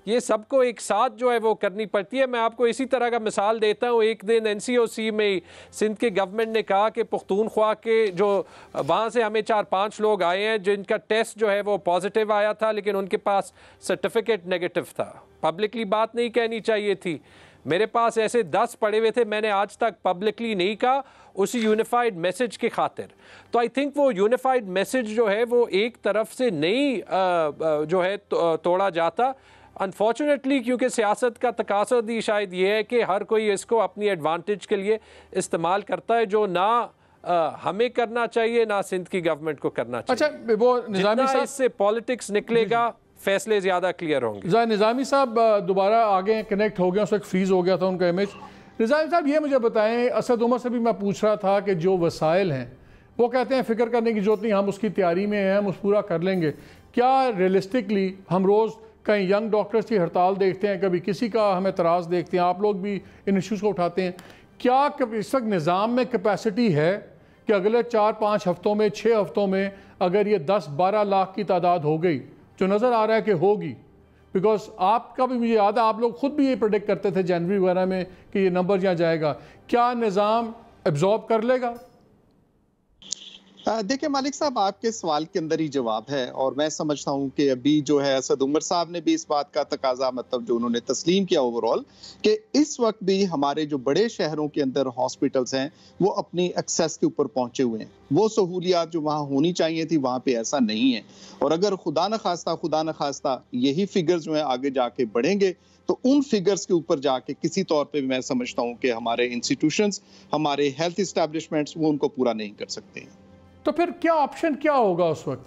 Speaker 4: یہ سب کو ایک ساتھ جو ہے وہ کرنی پڑتی ہے. میں آپ کو اسی طرح کا مثال دیتا ہوں. ایک دن NCOC میں سندھ کے گورنمنٹ نے کہا کہ پختونخوا کے جو وہاں سے ہمیں 4-5 لوگ آئے ہیں جن کا ٹیسٹ جو ہے وہ پازیٹیو آیا تھا لیکن ان کے پاس سرٹیفکیٹ نیگیٹو تھا. پبلکلی بات نہیں کہنی چاہیے تھی. میرے پاس ایسے 10 پڑے ہوئے تھے, میں نے آج تک پبلکلی نہیں کہا اسی یونیفائڈ میسج کے خاطر. تو آئی تھنک وہ یونیفائڈ میسج جو ہے وہ ایک طرف سے نہیں جو ہے توڑا جاتا. انفارچونیٹلی کیونکہ سیاست کا تقاضا دی شاید یہ ہے کہ ہر کوئی اس کو اپنی ایڈوانٹیج کے لیے استعمال کرتا ہے, جو نہ ہمیں کرنا چاہیے نہ سندھ کی گورنمنٹ کو کرنا چاہیے.
Speaker 1: اچھا وہ نظامی صاحب
Speaker 4: اس سے پالیٹکس نکلے گا فیصلے زیادہ کلیئر ہوں گے.
Speaker 1: نظامی صاحب دوبارہ آگے کنیکٹ ہو گیا, اس وقت فریز ہو گیا تھا ان کا امیج. نظامی صاحب یہ مجھے بتائیں, اسد عمر سے بھی میں پوچھ رہا تھا کہ جو وسائل ہیں وہ کہتے ہیں فکر کرنے کی ضرورت نہیں, ہم اس کی تیاری میں ہیں, ہم اس پورا کر لیں گے. کیا ریئلسٹکلی ہم روز کہیں ینگ ڈاکٹرز کی ہڑتال دیکھتے ہیں, کبھی کسی کا ہم اعتراض دیکھتے ہیں, آپ لوگ بھی ان ایشوز کو اٹھاتے ہیں, کیا اس وقت نظام میں کیپیسٹی ہے کہ اگلے 4-5 ہفتوں میں 6 ہفتوں میں اگر یہ 10-12 لاکھ کی تعداد ہو گئی, جو نظر آ رہا ہے کہ ہوگی, بیکاز آپ کا بھی مجھے یاد ہے آپ لوگ خود بھی یہ پریڈکٹ کرتے تھے جنوری وغیرہ میں کہ یہ نمبر یہاں جائے گا, کیا نظام ایبزارب کر لے گا؟
Speaker 5: دیکھیں مالک صاحب, آپ کے سوال کے اندر ہی جواب ہے, اور میں سمجھتا ہوں کہ ابھی جو ہے اسد عمر صاحب نے بھی اس بات کا تقاضا مطلب جو انہوں نے تسلیم کیا اوورال کہ اس وقت بھی ہمارے جو بڑے شہروں کے اندر ہاسپٹلز ہیں وہ اپنی ایکسیس کے اوپر پہنچے ہوئے ہیں. وہ سہولیات جو وہاں ہونی چاہیے تھی وہاں پہ ایسا نہیں ہے, اور اگر خدا نخواستہ یہی فگرز جو ہیں آگے جا کے بڑھیں گے تو ان فگرز کے اوپر جا کے کسی طور پہ میں سمجھتا ہوں کہ ہمارے انسٹیٹیوشنز, ہمارے ہیلتھ اسٹیبلشمنٹس وہ ان کو پورا نہیں کر سکتے ہیں.
Speaker 1: تو پھر کیا آپشن کیا ہوگا اس وقت؟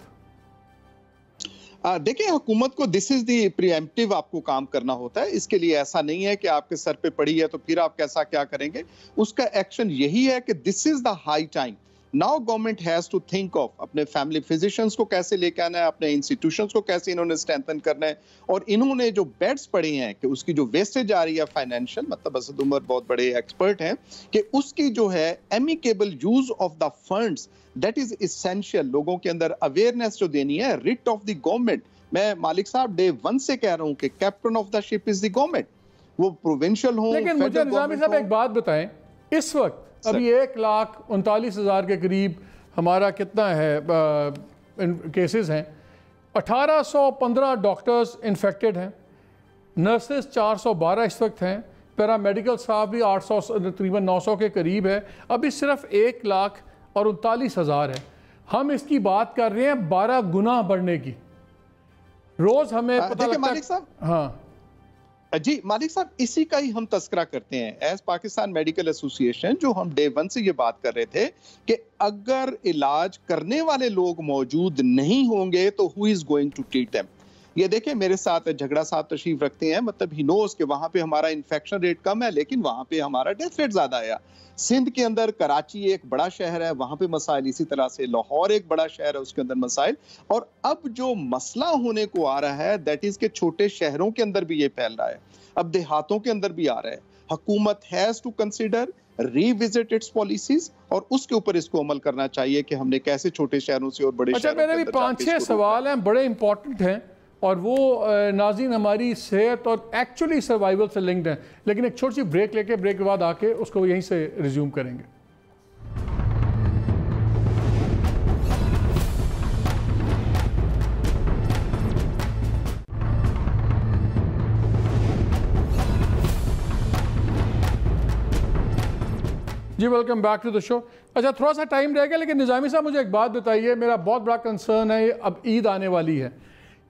Speaker 5: دیکھیں حکومت کو دس از دی پریمپٹیو آپ کو کام کرنا ہوتا ہے. اس کے لیے ایسا نہیں ہے کہ آپ کے سر پہ پڑی ہے تو پھر آپ کیسا کیا کریں گے. اس کا ایکشن یہی ہے کہ this is the high time. Now government has to think of اپنے فیملی فزیشینز کو کیسے لے کے آنا ہے, اپنے انسٹیٹیوشنز کو کیسے انہوں نے اسٹرینتھن کرنا ہے, اور انہوں نے جو بیڈز پڑے ہیں کہ اس کی جو ویسٹیج آ رہی ہے فائنینشیل, مطلب اسد عمر بہت بڑے ایکسپرٹ ہیں کہ اس کی جو ہے amicable use of the funds that is essential. لوگوں کے اندر اویئرنیس جو دینی ہے, ریٹ آف دی گورنمنٹ. میں مالک صاحب ڈے 1 سے کہہ رہا ہوں کہ captain of the ship is the government, وہ پروونشل ہوں.
Speaker 1: لیکن مجھے نظامی صاحب ایک بات بتائیں, اس وقت ابھی 1,39,000 کے قریب ہمارا کتنا ہے کیسز ہیں, 1815 ڈاکٹرز انفیکٹڈ ہیں, نرسز 412 اس وقت ہیں, پیرا میڈیکل سٹاف بھی 800 تقریباً 900 کے قریب ہے. ابھی صرف 1,39,000 ہے. ہم اس کی بات کر رہے ہیں 12 گنا بڑھنے کی. روز ہمیں پتہ لگتا ہے. ہاں
Speaker 5: جی مالک صاحب, اسی کا ہی ہم تذکرہ کرتے ہیں ایز پاکستان میڈیکل ایسوسی ایشن, جو ہم ڈے 1 سے یہ بات کر رہے تھے کہ اگر علاج کرنے والے لوگ موجود نہیں ہوں گے تو who is going to treat them. یہ دیکھیں میرے ساتھ جھگڑا صاحب تشریف رکھتے ہیں, مطلب ہی نوز کہ وہاں پہ ہمارا انفیکشن ریٹ کم ہے لیکن وہاں پہ ہمارا ڈیتھ ریٹ زیادہ آیا. سندھ کے اندر کراچی ایک بڑا شہر ہے, وہاں پہ مسائل, اسی طرح سے لاہور ایک بڑا شہر ہے, اس کے اندر مسائل. اور اب جو مسئلہ ہونے کو آ رہا ہے دیٹ از کہ چھوٹے شہروں کے اندر بھی یہ پھیل رہا ہے, اب دیہاتوں کے اندر بھی آ رہا ہے. حکومت has to consider revisit its policies, اور اس کے اوپر اس کو عمل کرنا چاہیے کہ ہم نے کیسے چھوٹے شہروں سے اور بڑے شہروں کے اندر.
Speaker 1: اچھا, میرے بھی 5-6 سوال ہیں, بڑے امپورٹنٹ ہیں, اور وہ ناظرین ہماری صحت اور ایکچولی سروائیول سے لنکڈ ہیں. لیکن ایک چھوٹی سی بریک لے کے بریک کے بعد آ کے اس کو یہیں سے ریزیوم کریں گے. جی ویلکم بیک ٹو دا شو. اچھا تھوڑا سا ٹائم رہ گیا, لیکن نظامی صاحب مجھے ایک بات بتائیے, میرا بہت بڑا کنسرن ہے, اب عید آنے والی ہے,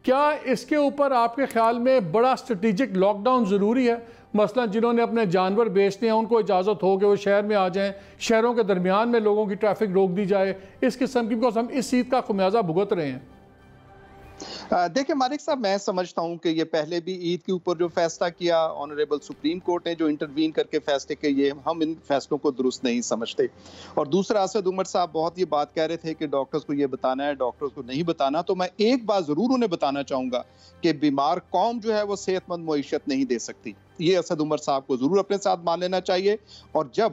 Speaker 1: کیا اس کے اوپر آپ کے خیال میں بڑا اسٹریٹجک لاک ڈاؤن ضروری ہے؟ مثلا جنہوں نے اپنے جانور بیچتے ہیں ان کو اجازت ہو کہ وہ شہر میں آ جائیں, شہروں کے درمیان میں لوگوں کی ٹریفک روک دی جائے, اس قسم کی, بیکاز ہم اس عید کا خمیازہ بھگت رہے ہیں.
Speaker 5: دیکھیں مالک صاحب, میں سمجھتا ہوں کہ یہ پہلے بھی عید کے اوپر جو فیصلہ کیا آنریبل سپریم کورٹ نے جو انٹروین کر کے فیصلے کے, یہ ہم ان فیصلوں کو درست نہیں سمجھتے. اور دوسرا, اسد عمر صاحب بہت یہ بات کہہ رہے تھے کہ ڈاکٹرز کو یہ بتانا ہے, ڈاکٹرز کو نہیں بتانا. تو میں ایک بات ضرور انہیں بتانا چاہوں گا کہ بیمار قوم جو ہے وہ صحت مند معیشت نہیں دے سکتی. یہ اسد عمر صاحب کو ضرور اپنے ساتھ مان لینا چاہیے. اور جب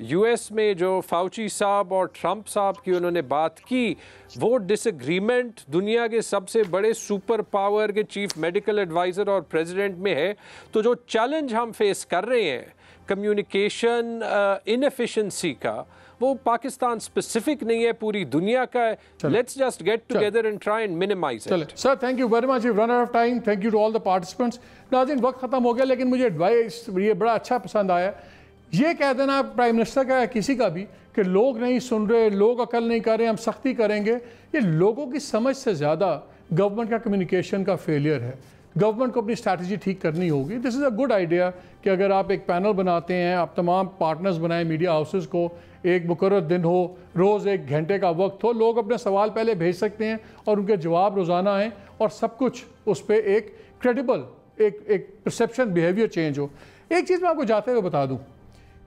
Speaker 4: یو ایس میں جو فاؤچی صاحب اور ٹرمپ صاحب کی انہوں نے بات کی وہ ڈس ایگریمنٹ دنیا کے سب سے بڑے سپر پاور کے چیف میڈیکل ایڈوائزر اور پریزیڈنٹ میں ہے. تو جو چیلنج ہم فیس کر رہے ہیں کمیونیکیشن انیفیشنسی کا وہ پاکستان اسپیسیفک نہیں ہے, پوری دنیا کا ہے. Let's just get together and try and minimise it.
Speaker 1: Sir thank you very much, run out of time. Thank you to all the participants. ناظرین وقت ختم ہو گیا لیکن مجھے ایڈوائس یہ بڑا اچھا پسند آیا. یہ کہہ دینا پرائم منسٹر کا یا کسی کا بھی کہ لوگ نہیں سن رہے, لوگ عقل نہیں کر رہے, ہم سختی کریں گے, یہ لوگوں کی سمجھ سے زیادہ گورنمنٹ کا کمیونیکیشن کا فیلئر ہے. گورنمنٹ کو اپنی اسٹریٹجی ٹھیک کرنی ہوگی. دس از اے گڈ آئیڈیا کہ اگر آپ ایک پینل بناتے ہیں, آپ تمام پارٹنرز بنائیں میڈیا ہاؤسز کو, ایک مقرر دن ہو, روز 1 گھنٹے کا وقت ہو, لوگ اپنے سوال پہلے بھیج سکتے ہیں اور ان کے جواب روزانہ آئیں اور سب کچھ اس پہ ایک کریڈیبل ایک پرسیپشن بیہیویئر چینج ہو. ایک چیز میں آپ کو جاتے ہوئے بتا دوں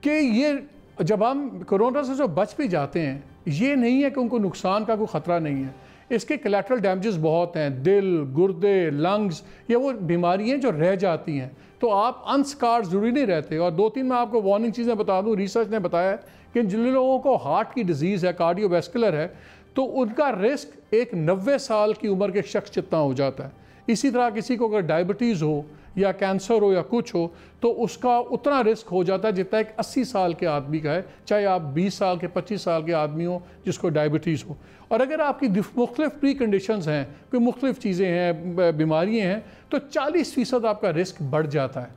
Speaker 1: کہ یہ جب ہم کرونا سے جو بچ بھی جاتے ہیں یہ نہیں ہے کہ ان کو نقصان کا کوئی خطرہ نہیں ہے. اس کے کلیٹرل ڈیمیجز بہت ہیں, دل, گردے, لنگز, یہ وہ بیماریاں جو رہ جاتی ہیں. تو آپ انسکار ضروری نہیں رہتے. اور 2-3 میں آپ کو وارننگ چیزیں بتا دوں. ریسرچ نے بتایا ہے کہ جن لوگوں کو ہارٹ کی ڈیزیز ہے, کارڈیو ویسکولر ہے, تو ان کا رسک ایک 90 سال کی عمر کے شخص جتنا ہو جاتا ہے. اسی طرح کسی کو اگر ڈائبٹیز ہو یا کینسر ہو یا کچھ ہو تو اس کا اتنا رسک ہو جاتا ہے جتنا ایک 80 سال کے آدمی کا ہے, چاہے آپ 20 سال کے 25 سال کے آدمی ہوں جس کو ڈائبٹیز ہو. اور اگر آپ کی مختلف پری کنڈیشنز ہیں, کوئی مختلف چیزیں ہیں, بیماریاں ہیں, تو 40% آپ کا رسک بڑھ جاتا ہے.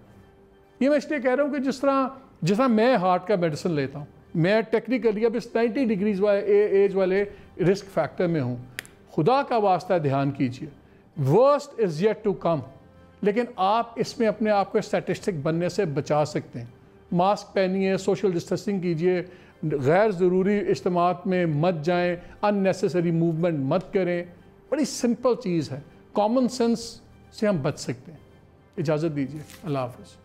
Speaker 1: یہ میں اس لیے کہہ رہا ہوں کہ جس طرح میں ہارٹ کا میڈیسن لیتا ہوں, میں ٹیکنیکلی اب اس 90 ڈگریز ایج والے رسک فیکٹر میں ہوں. خدا کا واسطہ دھیان کیجئے, worst is yet to come, لیکن آپ اس میں اپنے آپ کو اسٹیٹسٹک بننے سے بچا سکتے ہیں. ماسک پہنیے, سوشل ڈسٹینسنگ کیجئے, غیر ضروری اجتماعات میں مت جائیں, ان نیسیسری موومنٹ مت کریں. بڑی سمپل چیز ہے, کامن سینس سے ہم بچ سکتے ہیں. اجازت دیجیے, اللہ حافظ.